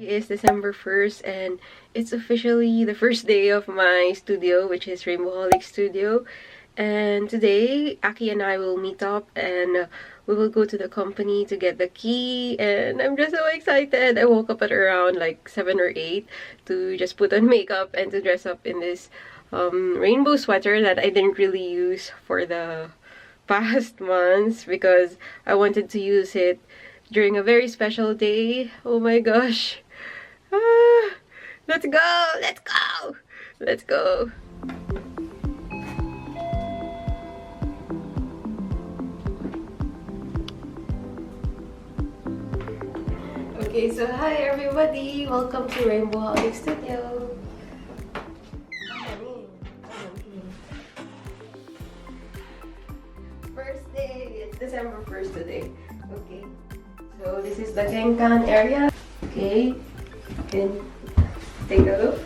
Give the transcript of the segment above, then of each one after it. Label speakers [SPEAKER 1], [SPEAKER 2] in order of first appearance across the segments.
[SPEAKER 1] It's December 1st and it's officially the first day of my studio, which is Rainbowholic Studio. And today, Aki and I will meet up and we will go to the company to get the key. And I'm just so excited. I woke up at around like 7 or 8 to just put on makeup and to dress up in this rainbow sweater that I didn't really use for the past months because I wanted to use it during a very special day. Oh my gosh. Ah, let's go! Let's go! Let's go! Okay, so hi everybody! Welcome to Rainbowholic Studio. First day, it's December 1st today. Okay, so this is the Genkan area. Okay, and take a look.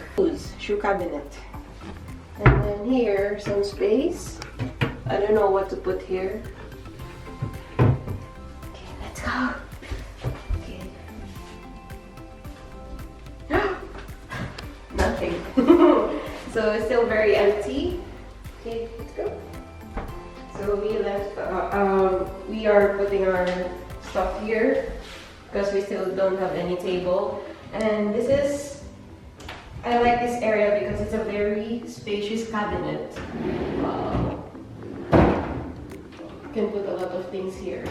[SPEAKER 1] Shoe cabinet. And then here, some space. I don't know what to put here. Okay, let's go. Nothing. So it's still very empty. Okay, let's go. So we left. We are putting our stuff here because we still don't have any table. And this is. I like this area because it's a very spacious cabinet. Wow. You can put a lot of things here.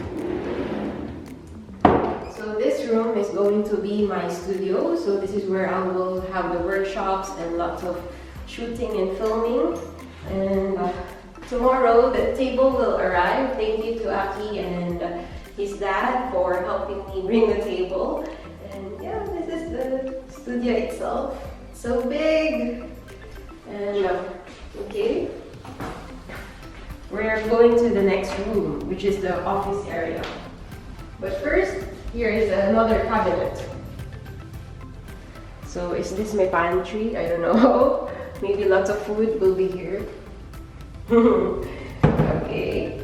[SPEAKER 1] So this room is going to be my studio. So this is where I will have the workshops and lots of shooting and filming. And tomorrow the table will arrive. Thank you to Aki and his dad for helping me bring the table. And yeah, this is the studio itself. So big. And okay. We're going to the next room, which is the office area. But first, here is another cabinet. So is this my pantry? I don't know. Maybe lots of food will be here. Okay.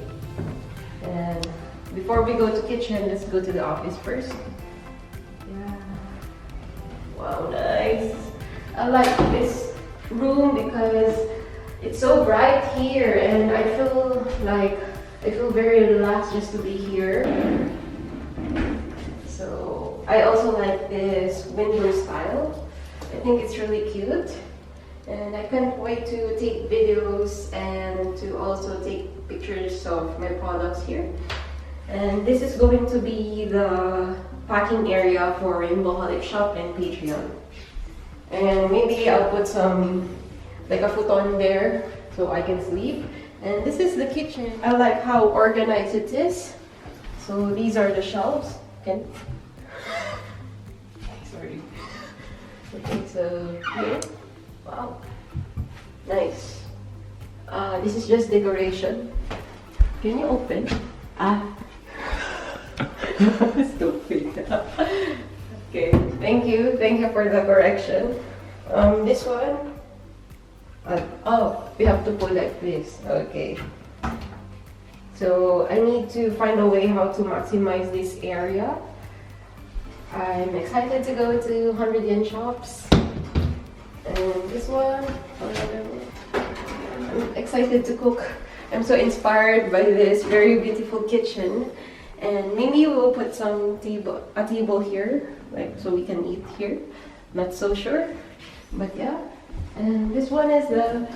[SPEAKER 1] And before we go to kitchen, let's go to the office first. Yeah. Wow, nice. I like this room because it's so bright here and I feel very relaxed just to be here. So I also like this window style. I think it's really cute. And I can't wait to take videos and to also take pictures of my products here. And this is going to be the packing area for Rainbowholic Shop and Patreon. And maybe I'll put some, like a futon there so I can sleep. And this is the kitchen. I like how organized it is. So these are the shelves. Okay. Sorry. Okay, so here. Wow. Nice. This is just decoration. Can you open? Stupid. Okay, thank you for the correction. This one, oh, we have to pull like this. Okay. So I need to find a way how to maximize this area. I'm excited to go to 100 yen shops. And this one, I'm excited to cook. I'm so inspired by this very beautiful kitchen. And maybe we'll put a table here, like so we can eat here. Not so sure, but yeah. And this one is the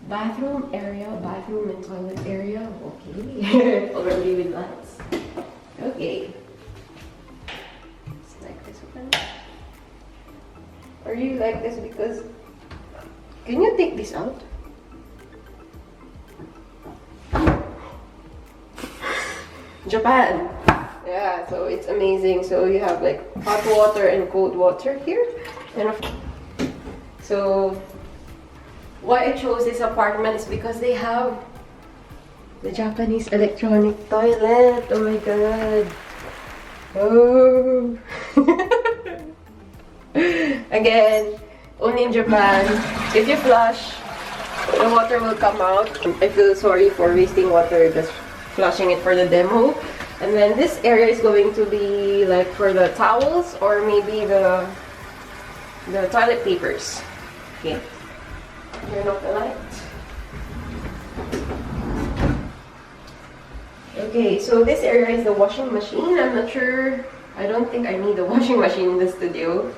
[SPEAKER 1] bathroom and toilet area. Okay, already with lights. Okay. It's like this one. Are you like this because? Can you take this out? Japan. Yeah, so it's amazing. So you have like hot water and cold water here. And so why I chose this apartment is because they have the Japanese electronic toilet. Oh my god. Oh. Again, only in Japan. If you flush, the water will come out. I feel sorry for wasting water just flushing it for the demo. And then this area is going to be like for the towels or maybe the toilet papers. Okay. Turn off the light. Okay, so this area is the washing machine. I'm not sure. I don't think I need a washing machine in the studio.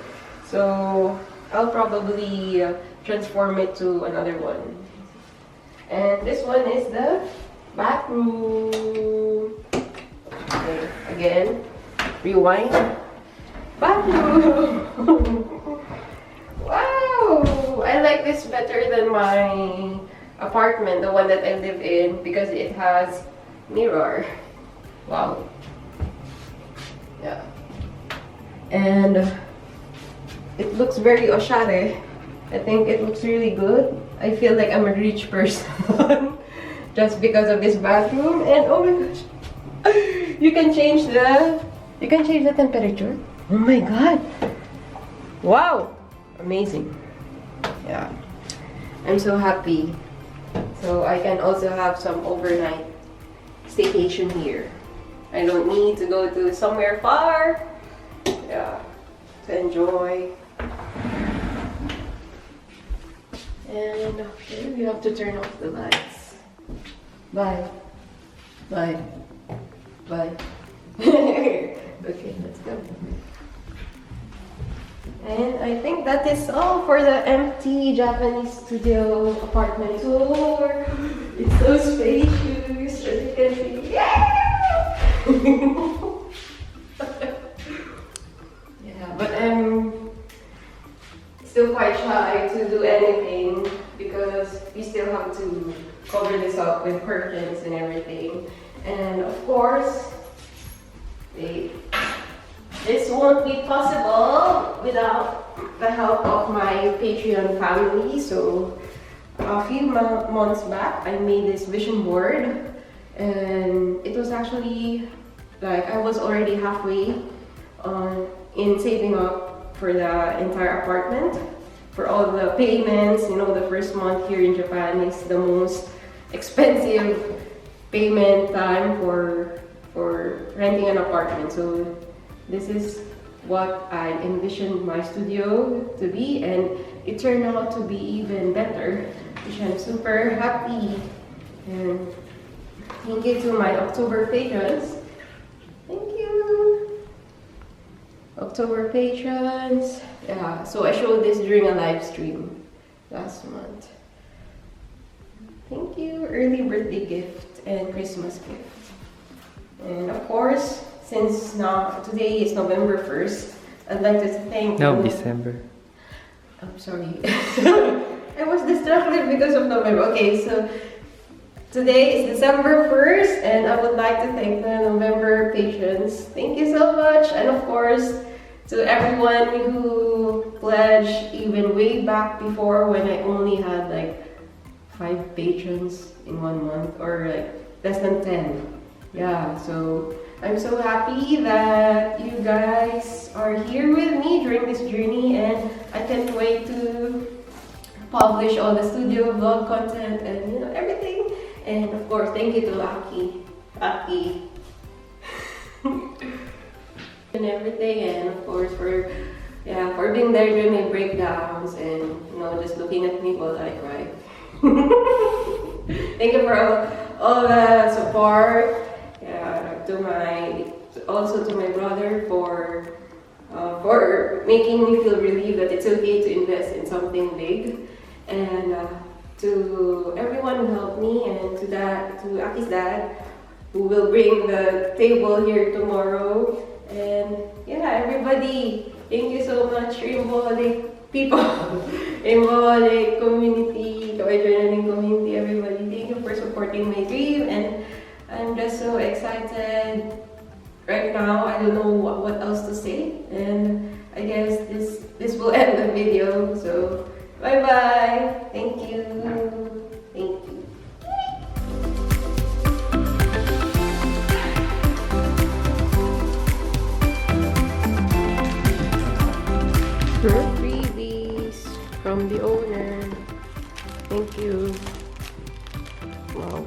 [SPEAKER 1] So I'll probably transform it to another one. And this one is the bathroom. Okay, again, rewind. Bathroom. Wow! I like this better than my apartment, the one that I live in, because it has mirror. Wow. Yeah. And it looks very oshare. I think it looks really good. I feel like I'm a rich person just because of this bathroom. And oh my gosh, you can change the temperature. Oh my god. Wow. Amazing. Yeah. I'm so happy. So I can also have some overnight staycation here. I don't need to go to somewhere far. Yeah. To enjoy. And okay, we have to turn off the lights. Bye. Bye. Bye. Okay, let's go. And I think that is all for the empty Japanese studio apartment tour. It's so spacious, as you can see. Yeah! Yeah, but I'm still quite shy to do anything because we still have to cover this up with curtains and everything. And of course, this won't be possible without the help of my Patreon family. So a few months back, I made this vision board, and it was actually like I was already halfway in saving up for the entire apartment, for all the payments. You know, the first month here in Japan is the most expensive payment time for renting an apartment. So this is what I envisioned my studio to be, and it turned out to be even better, which I'm super happy. And thank you to my October patrons. Thank you, October patrons. Yeah, so I showed this during a live stream last month. Thank you, early birthday gift and Christmas gift. And of course, since now today is November 1st, I'd like to thank
[SPEAKER 2] December.
[SPEAKER 1] I'm sorry. I was distracted because of November. Okay, so today is December 1st, and I would like to thank the November patrons. Thank you so much. And of course, to everyone who pledged even way back before when I only had like 5 patrons in 1 month, or like less than 10. Yeah, so I'm so happy that you guys are here with me during this journey, and I can't wait to publish all the studio vlog content and everything. And of course, thank you to Aki and everything, and of course for being there during my breakdowns and just looking at me while I cry. Thank you for all the support. Also to my brother for making me feel relieved that it's okay to invest in something big, and to everyone who helped me, and to Aki's dad, who will bring the table here tomorrow. And yeah, everybody, thank you so much, Rainbowholic people, Rainbowholic community, Toy Journaling community, everybody, thank you for supporting my dream. And I'm just so excited right now. I don't know what else to say, and I guess this will end the video. So bye bye. Thank you. Thank you. Freebies from the owner. Thank you. Wow.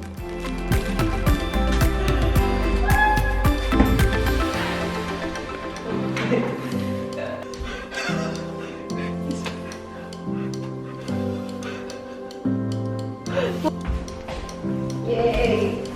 [SPEAKER 1] Yay!